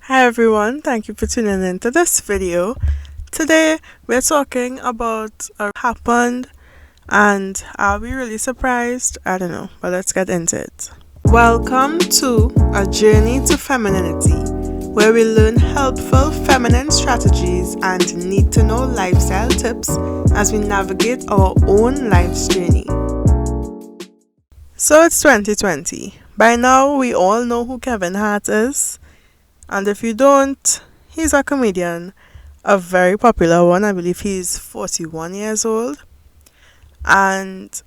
Hi everyone, thank you for tuning in to this video. Today we're talking about what happened and are we really surprised? I don't know, but let's get into it. Welcome to A Journey to Femininity, where we learn helpful feminine strategies and need to know lifestyle tips as we navigate our own life's journey. So it's 2020. By now we all know who Kevin Hart is. And if you don't, he's a comedian, a very popular one. I believe he's 41 years old. And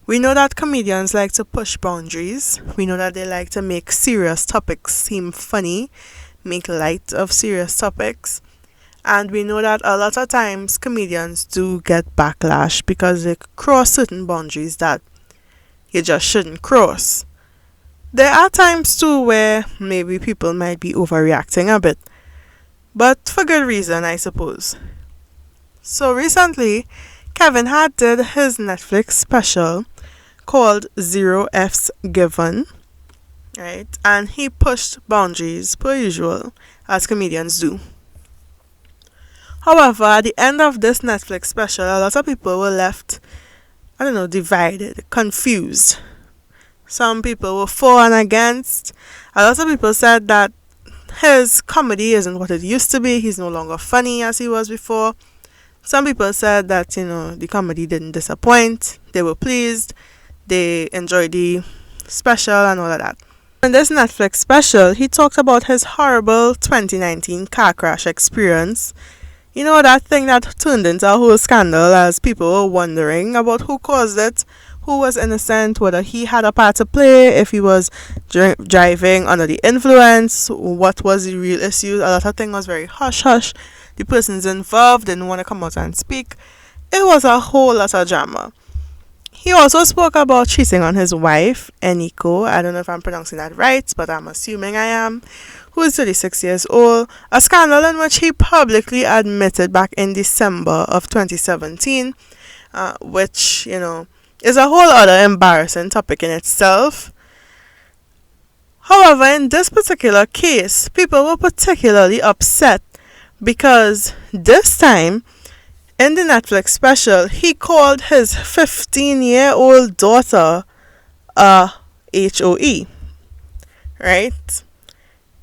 we know that comedians like to push boundaries. We know that they like to make serious topics seem funny, make light of serious topics. And we know that a lot of times comedians do get backlash because they cross certain boundaries that you just shouldn't cross. There are times too where maybe people might be overreacting a bit, but for good reason, I suppose. So recently, Kevin Hart did his Netflix special called Zero F's Given, right? And he pushed boundaries per usual, as comedians do. However, at the end of this Netflix special, a lot of people were left, divided, confused. Some people were for and against. A lot of people said that his comedy isn't what it used to be. He's no longer funny as he was before. Some people said that, the comedy didn't disappoint. They were pleased. They enjoyed the special and all of that. In this Netflix special, he talked about his horrible 2019 car crash experience. You know, that thing that turned into a whole scandal as people were wondering about who caused it, who was innocent, whether he had a part to play, if he was driving under the influence, what was the real issue. A lot of things was very hush-hush. The persons involved didn't want to come out and speak. It was a whole lot of drama. He also spoke about cheating on his wife, Eniko. I don't know if I'm pronouncing that right, but I'm assuming I am. Who is 36 years old. A scandal in which he publicly admitted back in December of 2017, which, is a whole other embarrassing topic in itself. However, in this particular case, people were particularly upset because this time, in the Netflix special, he called his 15-year-old daughter a HOE, right?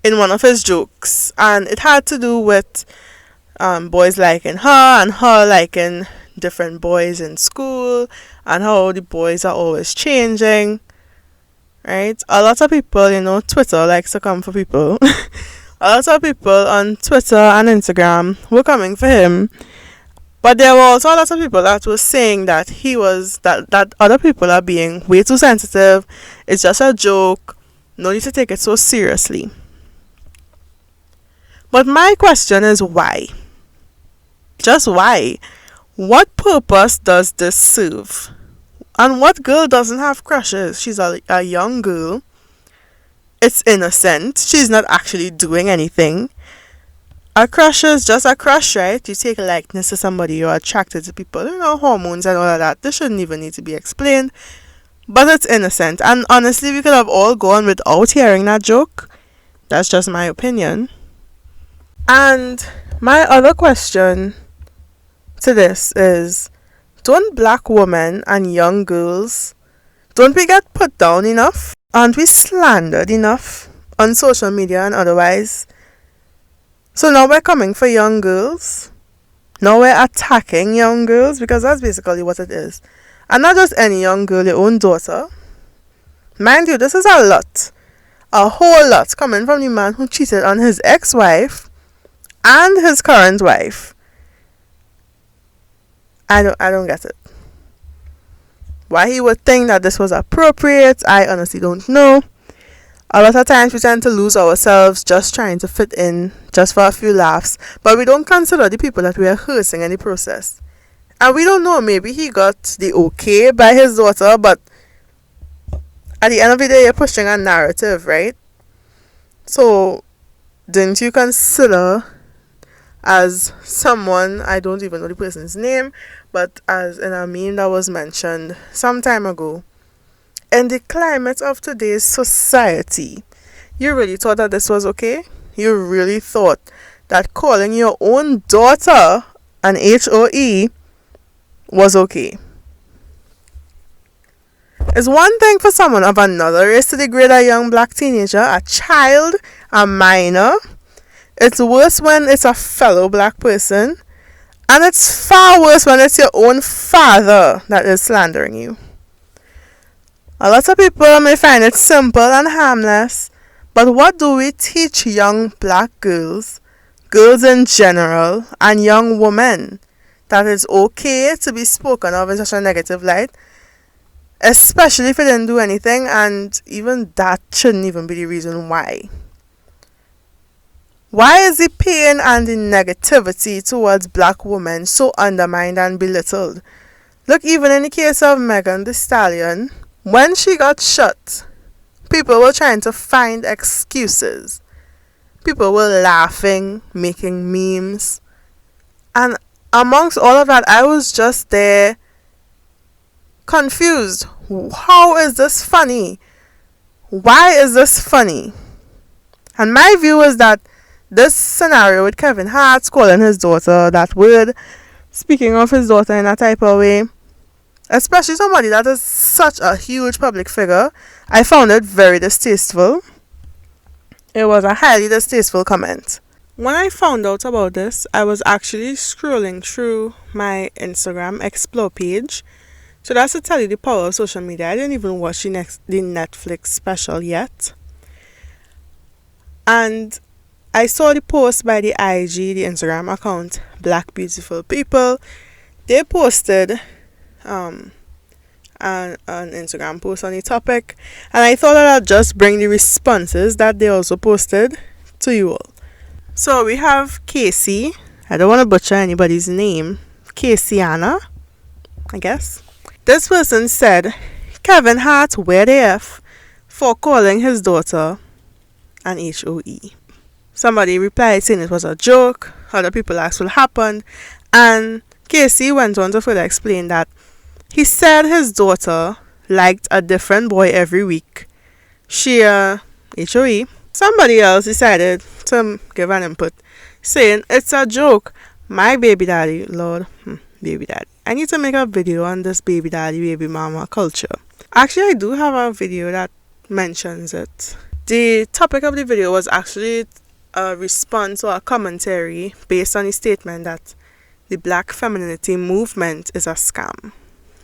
In one of his jokes. And it had to do with boys liking her and her liking different boys in school and how the boys are always changing, right? A lot of people, Twitter likes to come for people. A lot of people on Twitter and Instagram were coming for him, but there were also a lot of people that were saying that that other people are being way too sensitive. It's just a joke. No need to take it so seriously. But my question is why? Just why? What purpose does this serve? And what girl doesn't have crushes? She's a young girl. It's innocent. She's not actually doing anything. A crush is just a crush, right? You take a likeness to somebody, you're attracted to people, hormones and all of that. This shouldn't even need to be explained. But it's innocent. And honestly, we could have all gone without hearing that joke. That's just my opinion. And my other question to this is, don't black women and young girls, don't we get put down enough? Aren't we slandered enough on social media and otherwise? So now we're coming for young girls. Now we're attacking young girls, because that's basically what it is. And not just any young girl, your own daughter. Mind you, this is a lot. A whole lot coming from the man who cheated on his ex-wife and his current wife. I don't get it. Why he would think that this was appropriate, I honestly don't know. A lot of times we tend to lose ourselves just trying to fit in, just for a few laughs, but we don't consider the people that we are hurting in the process. And we don't know, maybe he got the okay by his daughter, but at the end of the day, you're pushing a narrative, right? So, didn't you consider, as someone, I don't even know the person's name, but as in a meme that was mentioned some time ago, in the climate of today's society, you really thought that this was okay? you really thought that calling your own daughter an HOE was okay. It's one thing for someone of another race to degrade a young black teenager, a child, a minor. It's worse when it's a fellow black person. And it's far worse when it's your own father that is slandering you. A lot of people may find it simple and harmless, but what do we teach young black girls, girls in general, and young women that it's okay to be spoken of in such a negative light, especially if they didn't do anything, and even that shouldn't even be the reason why. Why is the pain and the negativity towards black women so undermined and belittled? Look, even in the case of Megan Thee Stallion, when she got shot, people were trying to find excuses. People were laughing, making memes. And amongst all of that, I was just there confused. How is this funny? Why is this funny? And my view is that this scenario with Kevin Hart calling his daughter that word, speaking of his daughter in a type of way, especially somebody that is such a huge public figure, I found it very distasteful. It was a highly distasteful comment. When I found out about this, I was actually scrolling through my Instagram Explore page. So that's to tell you the power of social media. I didn't even watch the Netflix special yet. And I saw the post by the IG, the Instagram account, Black Beautiful People. They posted an Instagram post on the topic, and I thought that I'd just bring the responses that they also posted to you all. So we have Casey. I don't want to butcher anybody's name. Caseyana, I guess. This person said, Kevin Hart, where the F for calling his daughter an HOE. Somebody replied saying it was a joke. Other people asked what happened. And Casey went on to further explain that he said his daughter liked a different boy every week. She HOE. Somebody else decided to give an input saying it's a joke. My baby daddy, Lord, baby daddy. I need to make a video on this baby daddy, baby mama culture. Actually, I do have a video that mentions it. The topic of the video was actually a response or a commentary based on the statement that the black femininity movement is a scam.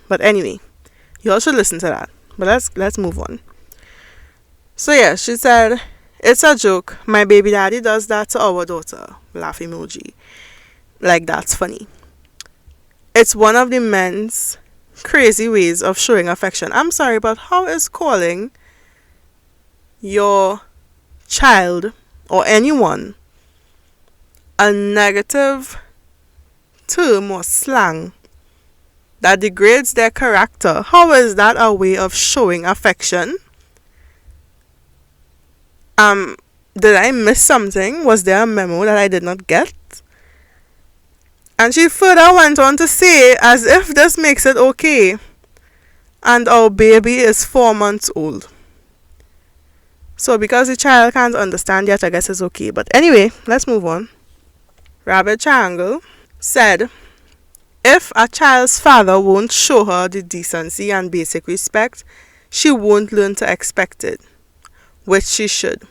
But anyway, you all should listen to that. But let's move on. So yeah, she said, it's a joke. My baby daddy does that to our daughter. Laugh emoji. Like, that's funny. It's one of the men's crazy ways of showing affection. I'm sorry, but how is calling your child or anyone a negative term or slang that degrades their character? How is that a way of showing affection? Did I miss something? Was there a memo that I did not get? And she further went on to say, as if this makes it okay, and our baby is 4 months old. So because the child can't understand yet, I guess it's okay. But anyway, let's move on. Rabbit Triangle said, if a child's father won't show her the decency and basic respect, she won't learn to expect it, which she should.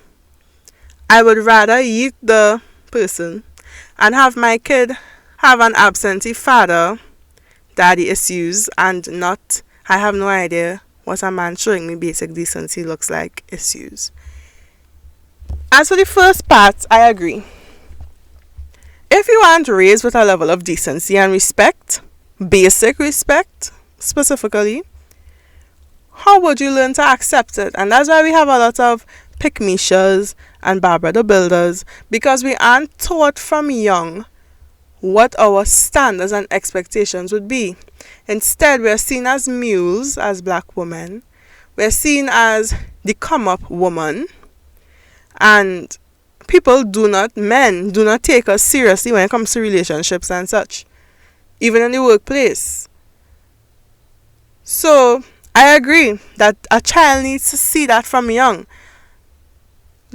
I would rather yeet the person and have my kid have an absentee father daddy issues and not, I have no idea what a man showing me basic decency looks like issues. As for the first part, I agree. If you aren't raised with a level of decency and respect, basic respect specifically, how would you learn to accept it? And that's why we have a lot of pick-me-shas and Barbara the Builders, because we aren't taught from young what our standards and expectations would be. Instead, we are seen as mules, as black women. We are seen as the come-up woman. And men do not take us seriously when it comes to relationships and such, even in the workplace. So, I agree that a child needs to see that from young.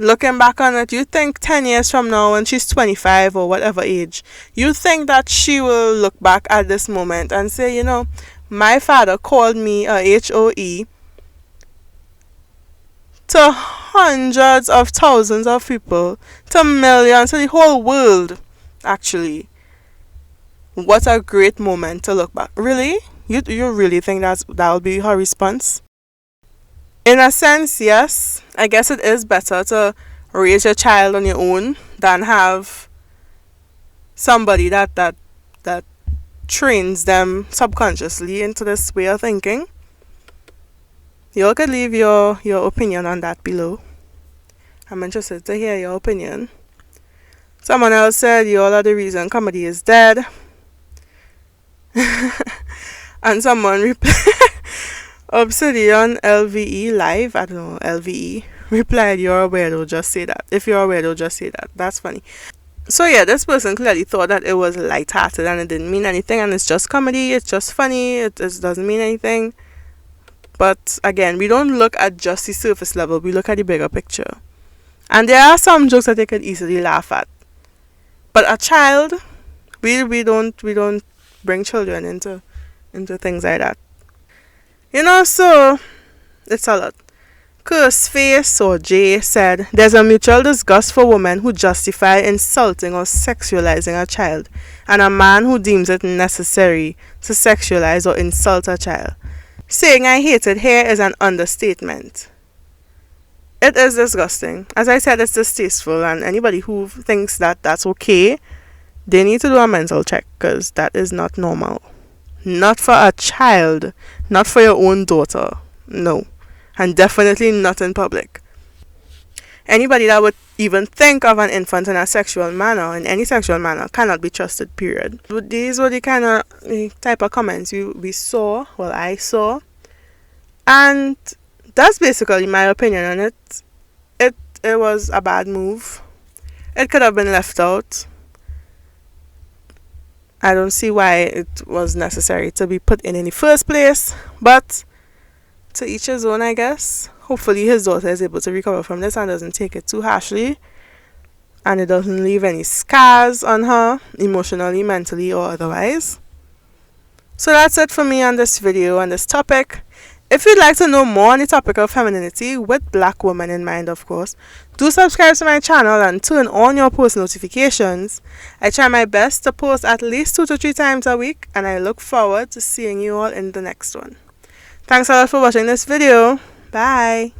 looking back on it, you think 10 years from now when she's 25 or whatever age, you think that she will look back at this moment and say, you know, my father called me a HOE to hundreds of thousands of people, to millions, to the whole world, actually. What a great moment to look back. Really? You really think that'll be her response? In a sense, yes. I guess it is better to raise your child on your own than have somebody that trains them subconsciously into this way of thinking. You all could leave your opinion on that below. I'm interested to hear your opinion. Someone else said, you all are the reason comedy is dead. And someone replied, Obsidian LVE live, I don't know, LVE, replied, you're a weirdo, just say that. If you're a weirdo, just say that. That's funny. So yeah, this person clearly thought that it was lighthearted and it didn't mean anything, and it's just comedy, it's just funny, it doesn't mean anything. But again, we don't look at just the surface level, we look at the bigger picture. And there are some jokes that they could easily laugh at. But a child, we don't bring children into things like that. You know, so it's a lot. Curseface or Jay said, there's a mutual disgust for women who justify insulting or sexualizing a child, and a man who deems it necessary to sexualize or insult a child. Saying I hate it here is an understatement. It is disgusting. As I said, it's distasteful, and anybody who thinks that that's okay, they need to do a mental check, because that is not normal. Not for a child, not for your own daughter, no. And definitely not in public. Anybody that would even think of an infant in a sexual manner, in any sexual manner, cannot be trusted, period. These were the type of comments we saw, I saw. And that's basically my opinion on it. It was a bad move. It could have been left out. I don't see why it was necessary to be put in the first place, but to each his own, I guess. Hopefully his daughter is able to recover from this and doesn't take it too harshly, and it doesn't leave any scars on her, emotionally, mentally, or otherwise. So that's it for me on this video on this topic. If you'd like to know more on the topic of femininity, with black women in mind, of course, do subscribe to my channel and turn on your post notifications. I try my best to post at least 2 to 3 times a week, and I look forward to seeing you all in the next one. Thanks a lot for watching this video. Bye.